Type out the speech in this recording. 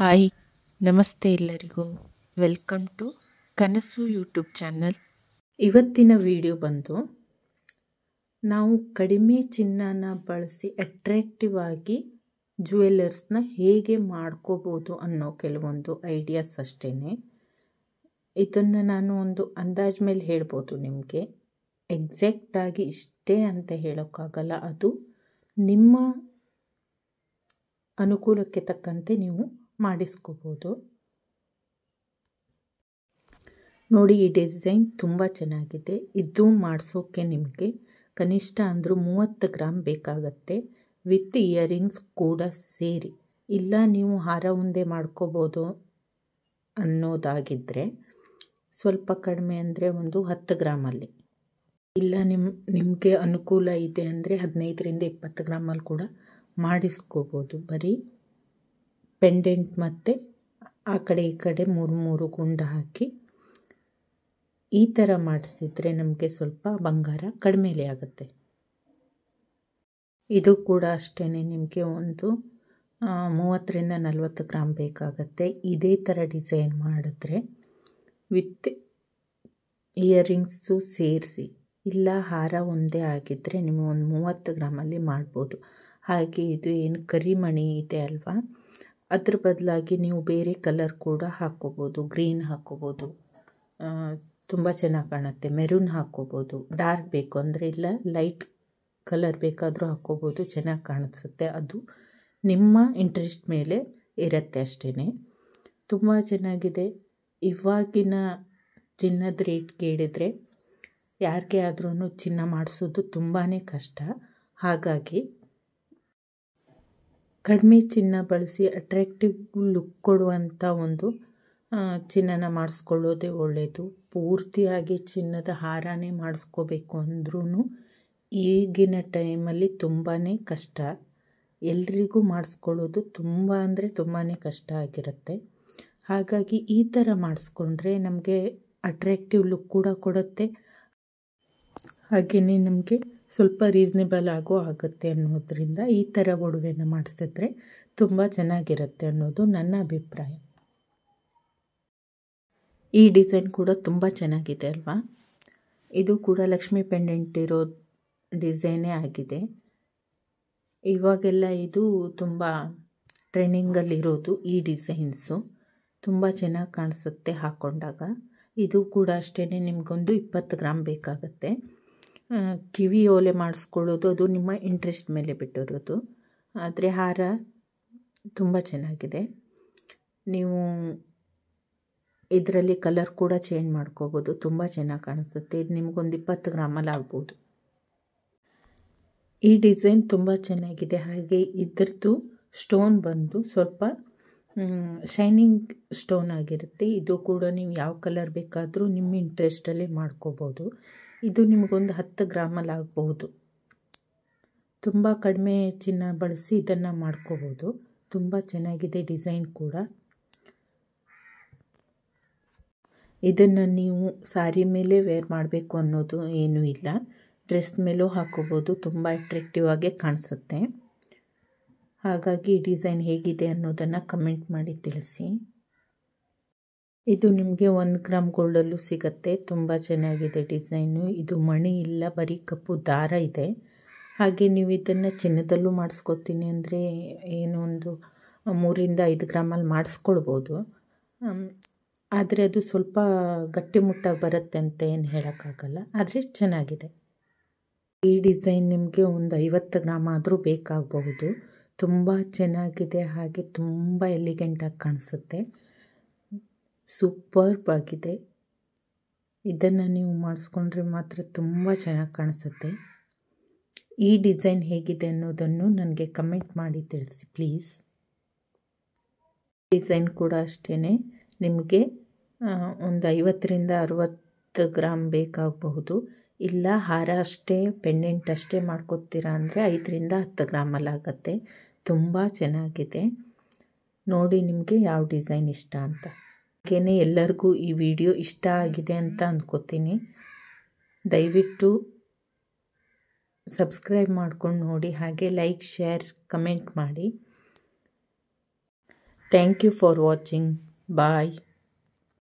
Hi, ನಮಸ್ತೆ ಎಲ್ಲರಿಗೂ. Welcome to ಕನಸು ಯೂಟ್ಯೂಬ್ ಚಾನಲ್. ಇವತ್ತಿನ ವಿಡಿಯೋ ಬಂದು ನಾವು ಕಡಿಮೆ ಚಿನ್ನನ ಬಳಸಿ ಅಟ್ರಾಕ್ಟಿವ್ ಆಗಿ ಜ್ಯುವೆಲರ್ಸ್ನ ಹೇಗೆ ಮಾಡ್ಕೋಬೋದು ಅನ್ನೋ ಕೆಲವೊಂದು ಐಡಿಯಾಸ್ ಅಷ್ಟೇ. ಇದನ್ನು ನಾನು ಒಂದು ಅಂದಾಜು ಮೇಲೆ ಹೇಳ್ಬೋದು ನಿಮಗೆ. ಎಕ್ಸಾಕ್ಟಾಗಿ ಇಷ್ಟೇ ಅಂತ ಹೇಳೋಕ್ಕಾಗಲ್ಲ. ಅದು ನಿಮ್ಮ ಅನುಕೂಲಕ್ಕೆ ತಕ್ಕಂತೆ ನೀವು ಮಾಡಿಸ್ಕೋಬೋದು. ನೋಡಿ, ಈ ಡಿಸೈನ್ ತುಂಬ ಚೆನ್ನಾಗಿದೆ. ಇದು ಮಾಡಿಸೋಕ್ಕೆ ನಿಮಗೆ ಕನಿಷ್ಠ ಅಂದರೂ 30 ಗ್ರಾಮ್ ಬೇಕಾಗತ್ತೆ, ವಿತ್ ಇಯರಿಂಗ್ಸ್ ಕೂಡ ಸೇರಿ. ಇಲ್ಲ ನೀವು ಹಾರ ಉಂಡೆ ಮಾಡ್ಕೋಬೋದು ಅನ್ನೋದಾಗಿದ್ದರೆ ಸ್ವಲ್ಪ ಕಡಿಮೆ ಅಂದರೆ ಒಂದು 10 ಗ್ರಾಮಲ್ಲಿ, ಇಲ್ಲ ನಿಮಗೆ ಅನುಕೂಲ ಇದೆ ಅಂದರೆ 15ರಿಂದ 20 ಗ್ರಾಮಲ್ಲಿ ಕೂಡ ಮಾಡಿಸ್ಕೋಬೋದು. ಬರೀ ಪೆಂಡೆಂಟ್ ಮತ್ತು ಆ ಕಡೆ ಈ ಕಡೆ 3 ಗುಂಡು ಹಾಕಿ ಈ ಥರ ಮಾಡಿಸಿದ್ರೆ ನಮಗೆ ಸ್ವಲ್ಪ ಬಂಗಾರ ಕಡಿಮೆಲೆ ಆಗುತ್ತೆ. ಇದು ಕೂಡ ಅಷ್ಟೇ, ನಿಮಗೆ ಒಂದು 30ರಿಂದ 40 ಗ್ರಾಮ್ ಬೇಕಾಗತ್ತೆ. ಇದೇ ಥರ ಡಿಸೈನ್ ಮಾಡಿದ್ರೆ ವಿತ್ ಇಯರಿಂಗ್ಸು ಸೇರಿಸಿ, ಇಲ್ಲ ಹಾರ ಒಂದೇ ಆಗಿದ್ದರೆ ನೀವು ಒಂದು 30 ಗ್ರಾಮಲ್ಲಿ ಮಾಡ್ಬೋದು. ಹಾಗೆ ಇದು ಏನು ಕರಿಮಣಿ ಇದೆ ಅಲ್ವಾ, ಅದ್ರ ಬದಲಾಗಿ ನೀವು ಬೇರೆ ಕಲರ್ ಕೂಡ ಹಾಕ್ಕೋಬೋದು. ಗ್ರೀನ್ ಹಾಕ್ಕೋಬೋದು, ತುಂಬ ಚೆನ್ನಾಗಿ ಕಾಣುತ್ತೆ. ಮೆರೂನ್ ಹಾಕ್ಕೋಬೋದು. ಡಾರ್ಕ್ ಬೇಕು ಅಂದರೆ ಇಲ್ಲ ಲೈಟ್ ಕಲರ್ ಬೇಕಾದರೂ ಹಾಕ್ಕೋಬೋದು, ಚೆನ್ನಾಗಿ ಕಾಣಿಸುತ್ತೆ. ಅದು ನಿಮ್ಮ ಇಂಟ್ರೆಸ್ಟ್ ಮೇಲೆ ಇರುತ್ತೆ ಅಷ್ಟೇ. ತುಂಬ ಚೆನ್ನಾಗಿದೆ. ಇವಾಗಿನ ಚಿನ್ನದ ರೇಟ್ ಕೇಳಿದರೆ ಯಾರಿಗೆ ಆದ್ರೂ ಚಿನ್ನ ಮಾಡಿಸೋದು ತುಂಬಾ ಕಷ್ಟ. ಹಾಗಾಗಿ ಕಡಿಮೆ ಚಿನ್ನ ಬಳಸಿ ಅಟ್ರಾಕ್ಟಿವ್ ಲುಕ್ ಕೊಡುವಂಥ ಒಂದು ಚಿನ್ನನ ಮಾಡಿಸ್ಕೊಳ್ಳೋದೇ ಒಳ್ಳೆಯದು. ಪೂರ್ತಿಯಾಗಿ ಚಿನ್ನದ ಹಾರನೇ ಮಾಡಿಸ್ಕೋಬೇಕು ಅಂದ್ರೂ ಈಗಿನ ಟೈಮಲ್ಲಿ ತುಂಬಾ ಕಷ್ಟ. ಎಲ್ರಿಗೂ ಮಾಡಿಸ್ಕೊಳ್ಳೋದು ತುಂಬ ಅಂದರೆ ತುಂಬಾ ಕಷ್ಟ ಆಗಿರುತ್ತೆ. ಹಾಗಾಗಿ ಈ ಥರ ಮಾಡಿಸ್ಕೊಂಡ್ರೆ ನಮಗೆ ಅಟ್ರಾಕ್ಟಿವ್ ಲುಕ್ ಕೂಡ ಕೊಡುತ್ತೆ, ಹಾಗೆಯೇ ನಮಗೆ ಸ್ವಲ್ಪ ರೀಸ್ನೇಬಲ್ ಆಗೋ ಆಗುತ್ತೆ ಅನ್ನೋದರಿಂದ ಈ ಥರ ಒಡವೆನ ಮಾಡಿಸಿದ್ರೆ ತುಂಬ ಚೆನ್ನಾಗಿರುತ್ತೆ ಅನ್ನೋದು ನನ್ನ ಅಭಿಪ್ರಾಯ. ಈ ಡಿಸೈನ್ ಕೂಡ ತುಂಬ ಚೆನ್ನಾಗಿದೆ ಅಲ್ವಾ. ಇದು ಕೂಡ ಲಕ್ಷ್ಮಿ ಪೆಂಡೆಂಟ್ ಇರೋ ಡಿಸೈನೇ ಆಗಿದೆ. ಇವಾಗೆಲ್ಲ ಇದು ತುಂಬ ಟ್ರೆಂಡಿಂಗಲ್ಲಿರೋದು ಈ ಡಿಸೈನ್ಸು. ತುಂಬ ಚೆನ್ನಾಗಿ ಕಾಣಿಸುತ್ತೆ ಹಾಕ್ಕೊಂಡಾಗ. ಇದು ಕೂಡ ಅಷ್ಟೇ, ನಿಮಗೊಂದು 20 ಗ್ರಾಮ್ ಬೇಕಾಗತ್ತೆ. ಕಿವಿ ಓಲೆ ಮಾಡಿಸ್ಕೊಳ್ಳೋದು ಅದು ನಿಮ್ಮ ಇಂಟ್ರೆಸ್ಟ್ ಮೇಲೆ ಬಿಟ್ಟಿರೋದು. ಆದರೆ ಹಾರ ತುಂಬ ಚೆನ್ನಾಗಿದೆ. ನೀವು ಇದರಲ್ಲಿ ಕಲರ್ ಕೂಡ ಚೇಂಜ್ ಮಾಡ್ಕೋಬೋದು, ತುಂಬ ಚೆನ್ನಾಗಿ ಕಾಣಿಸುತ್ತೆ. ಇದು ನಿಮಗೊಂದು 20 ಗ್ರಾಮಲ್ಲಿ ಆಗ್ಬೋದು. ಈ ಡಿಸೈನ್ ತುಂಬ ಚೆನ್ನಾಗಿದೆ. ಹಾಗೆ ಇದರದ್ದು ಸ್ಟೋನ್ ಬಂದು ಸ್ವಲ್ಪ ಶೈನಿಂಗ್ ಸ್ಟೋನ್ ಆಗಿರುತ್ತೆ. ಇದು ಕೂಡ ನೀವು ಯಾವ ಕಲರ್ ಬೇಕಾದರೂ ನಿಮ್ಮ ಇಂಟ್ರೆಸ್ಟಲ್ಲೇ ಮಾಡ್ಕೋಬೋದು. ಇದು ನಿಮಗೊಂದು 10 ಗ್ರಾಮಲ್ಲಿ ಆಗ್ಬೋದು. ತುಂಬ ಕಡಿಮೆ ಚಿನ್ನ ಬಳಸಿ ಇದನ್ನು ಮಾಡ್ಕೋಬೋದು. ತುಂಬ ಚೆನ್ನಾಗಿದೆ ಡಿಸೈನ್ ಕೂಡ. ಇದನ್ನು ನೀವು ಸಾರಿ ಮೇಲೆ ವೇರ್ ಮಾಡಬೇಕು ಅನ್ನೋದು ಏನೂ ಇಲ್ಲ, ಡ್ರೆಸ್ ಮೇಲೂ ಹಾಕೋಬೋದು. ತುಂಬ ಅಟ್ರಾಕ್ಟಿವ್ ಆಗಿ ಕಾಣಿಸುತ್ತೆ. ಹಾಗಾಗಿ ಈ ಡಿಸೈನ್ ಹೇಗಿದೆ ಅನ್ನೋದನ್ನು ಕಮೆಂಟ್ ಮಾಡಿ ತಿಳಿಸಿ. ಇದು ನಿಮಗೆ 1 ಗ್ರಾಮ್ ಗೋಲ್ಡಲ್ಲೂ ಸಿಗುತ್ತೆ. ತುಂಬ ಚೆನ್ನಾಗಿದೆ ಡಿಸೈನು. ಇದು ಮಣಿ ಇಲ್ಲ, ಬರೀ ಕಪ್ಪು ದಾರ ಇದೆ. ಹಾಗೆ ನೀವು ಇದನ್ನು ಚಿನ್ನದಲ್ಲೂ ಮಾಡಿಸ್ಕೊತೀನಿ ಅಂದರೆ ಏನೋ ಒಂದು 3ರಿಂದ 5 ಗ್ರಾಮಲ್ಲಿ ಮಾಡಿಸ್ಕೊಳ್ಬೋದು. ಆದರೆ ಅದು ಸ್ವಲ್ಪ ಗಟ್ಟಿಮುಟ್ಟಾಗಿ ಬರುತ್ತೆ ಅಂತ ಏನು ಹೇಳೋಕ್ಕಾಗಲ್ಲ, ಆದರೆ ಚೆನ್ನಾಗಿದೆ. ಈ ಡಿಸೈನ್ ನಿಮಗೆ ಒಂದು 50 ಗ್ರಾಮ್ ಆದರೂ ಬೇಕಾಗಬಹುದು. ತುಂಬ ಚೆನ್ನಾಗಿದೆ, ಹಾಗೆ ತುಂಬ ಎಲಿಗೆಂಟಾಗಿ ಕಾಣಿಸುತ್ತೆ. ಸೂಪರ್ಬ್ ಆಗಿದೆ. ಇದನ್ನು ನೀವು ಮಾಡಿಸ್ಕೊಂಡ್ರೆ ಮಾತ್ರ ತುಂಬ ಚೆನ್ನಾಗಿ ಕಾಣಿಸುತ್ತೆ. ಈ ಡಿಸೈನ್ ಹೇಗಿದೆ ಅನ್ನೋದನ್ನು ನನಗೆ ಕಮೆಂಟ್ ಮಾಡಿ ತಿಳಿಸಿ ಪ್ಲೀಸ್. ಡಿಸೈನ್ ಕೂಡ ಅಷ್ಟೇ, ನಿಮಗೆ ಒಂದು 50ರಿಂದ 60 ಗ್ರಾಮ್ ಬೇಕಾಗಬಹುದು. ಇಲ್ಲ ಹಾರ ಅಷ್ಟೇ ಪೆಂಡೆಂಟ್ ಅಷ್ಟೇ ಮಾಡ್ಕೊತೀರಾ ಅಂದರೆ 5ರಿಂದ 10 ಗ್ರಾಮಲ್ಲಿ ಆಗುತ್ತೆ. ತುಂಬ ಚೆನ್ನಾಗಿದೆ. ನೋಡಿ ನಿಮಗೆ ಯಾವ ಡಿಸೈನ್ ಇಷ್ಟ ಅಂತ. ಹಾಗೆಯೇ ಎಲ್ಲರಿಗೂ ಈ ವಿಡಿಯೋ ಇಷ್ಟ ಆಗಿದೆ ಅಂತ ಅಂದ್ಕೋತೀನಿ. ದಯವಿಟ್ಟು ಸಬ್ಸ್ಕ್ರೈಬ್ ಮಾಡ್ಕೊಂಡು ನೋಡಿ, ಹಾಗೆ ಲೈಕ್, ಶೇರ್, ಕಮೆಂಟ್ ಮಾಡಿ. Thank you for watching. Bye.